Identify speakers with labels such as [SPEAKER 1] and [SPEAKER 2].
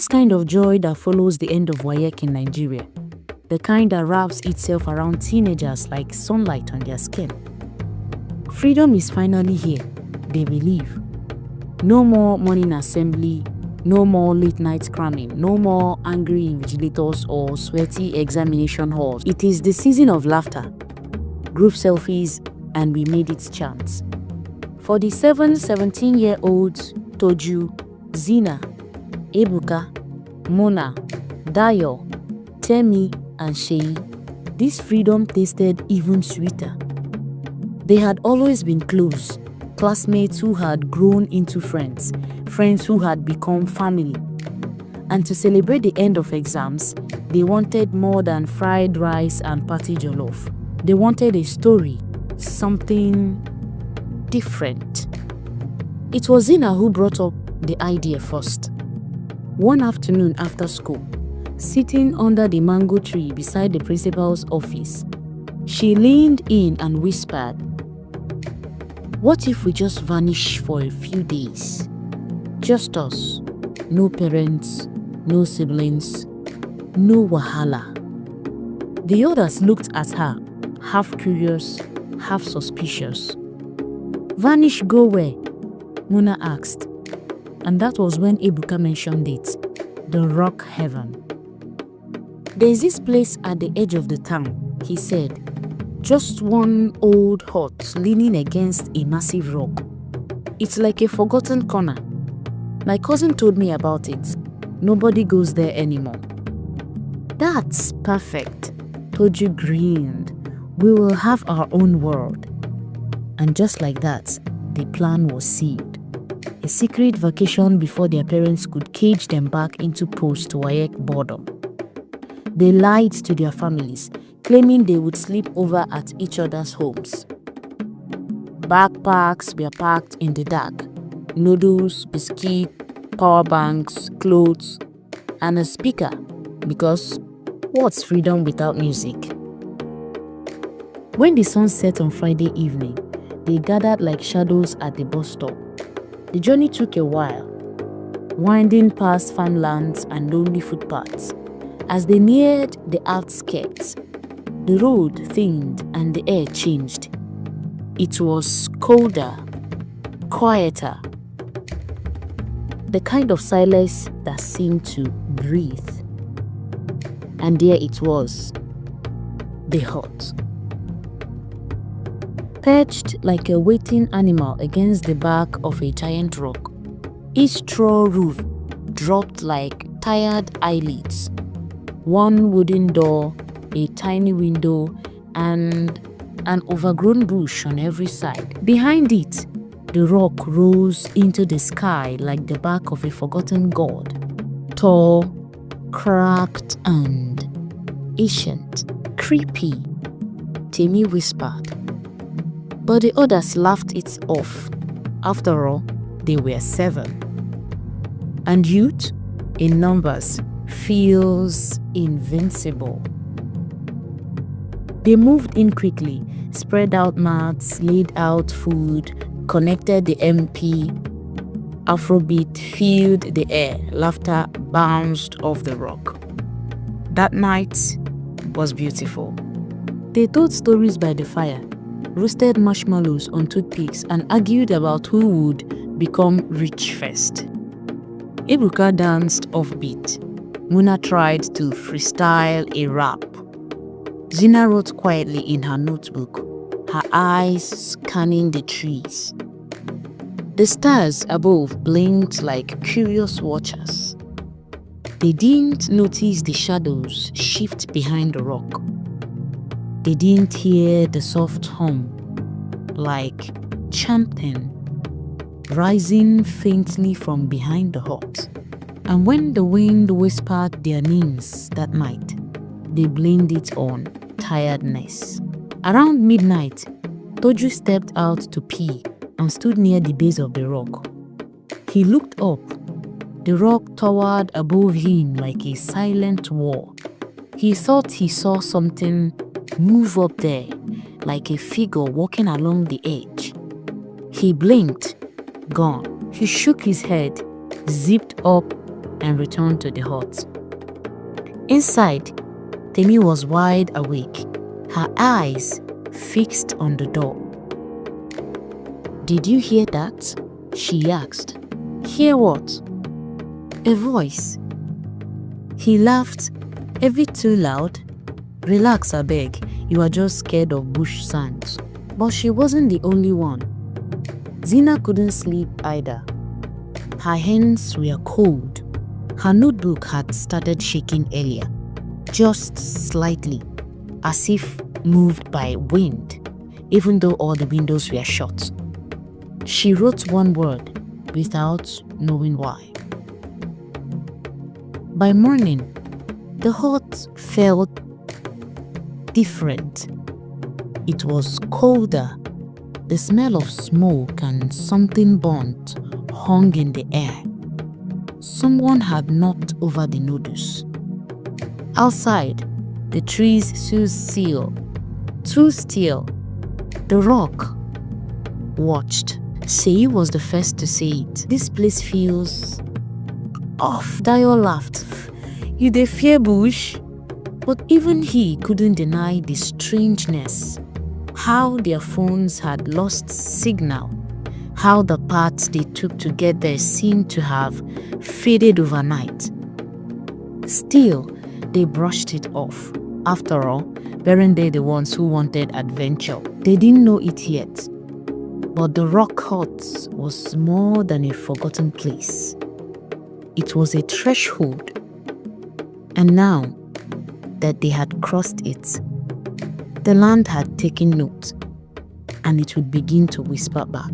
[SPEAKER 1] This kind of joy that follows the end of WAEC in Nigeria. The kind that wraps itself around teenagers like sunlight on their skin. Freedom is finally here, they believe. No more morning assembly, no more late night cramming, no more angry invigilators or sweaty examination halls. It is the season of laughter, group selfies, and we made it chants. For the 17-year-olds, Toju, Zina, Ebuka, Mona, Dayo, Temi, and Seyi, this freedom tasted even sweeter. They had always been close, classmates who had grown into friends, friends who had become family. And to celebrate the end of exams, they wanted more than fried rice and party jollof. They wanted a story, something different. It was Zina who brought up the idea first. One afternoon after school, sitting under the mango tree beside the principal's office, she leaned in and whispered, "What if we just vanish for a few days? Just us. No parents, no siblings, no wahala." The others looked at her, half curious, half suspicious. "Vanish go where?" Mona asked. And that was when Ebuka mentioned it, the rock heaven. "There's this place at the edge of the town," he said. "Just one old hut leaning against a massive rock. It's like a forgotten corner. My cousin told me about it. Nobody goes there anymore." "That's perfect," Toju grinned. "We will have our own world." And just like that, the plan was sealed. A secret vacation before their parents could cage them back into post-WAEC boredom. They lied to their families, claiming they would sleep over at each other's homes. Backpacks were packed in the dark. Noodles, biscuit, power banks, clothes, and a speaker, because what's freedom without music? When the sun set on Friday evening, they gathered like shadows at the bus stop. The journey took a while, winding past farmlands and lonely footpaths. As they neared the outskirts, the road thinned and the air changed. It was colder, quieter, the kind of silence that seemed to breathe. And there it was, the hut. Perched like a waiting animal against the back of a giant rock, each straw roof dropped like tired eyelids. One wooden door, a tiny window, and an overgrown bush on every side. Behind it, the rock rose into the sky like the back of a forgotten god. Tall, cracked, and ancient. Creepy, Temi whispered. But the others laughed it off. After all, they were 7. And youth, in numbers, feels invincible. They moved in quickly, spread out mats, laid out food, connected the MP. Afrobeat filled the air, laughter bounced off the rock. That night was beautiful. They told stories by the fire, roasted marshmallows on toothpicks, and argued about who would become rich first. Ebuka danced offbeat. Mona tried to freestyle a rap. Zina wrote quietly in her notebook, her eyes scanning the trees. The stars above blinked like curious watchers. They didn't notice the shadows shift behind the rock. They didn't hear the soft hum, like chanting, rising faintly from behind the hut. And when the wind whispered their names that night, they blamed it on tiredness. Around midnight, Toju stepped out to pee and stood near the base of the rock. He looked up. The rock towered above him like a silent wall. He thought he saw something move up there, like a figure walking along the edge. He blinked, gone. He shook his head, zipped up and returned to the hut. Inside, Temi was wide awake, her eyes fixed on the door. "Did you hear that?" she asked. "Hear what?" "A voice." He laughed, "A bit too loud." "Relax, abeg, you are just scared of bush sounds." But she wasn't the only one. Zina couldn't sleep either. Her hands were cold. Her notebook had started shaking earlier, just slightly, as if moved by wind, even though all the windows were shut. She wrote one word without knowing why. By morning, the hut felt different. It was colder. The smell of smoke and something burnt hung in the air. Someone had knocked over the noodles. Outside, the trees stood still, too still. The rock watched. Seyi was the first to say it. "This place feels off." Dayo laughed. "You dey fear bush?" But even he couldn't deny the strangeness. How their phones had lost signal. How the paths they took to get there seemed to have faded overnight. Still, they brushed it off. After all, weren't they the ones who wanted adventure? They didn't know it yet. But the rock hut was more than a forgotten place. It was a threshold. And now that they had crossed it, the land had taken note, and it would begin to whisper back.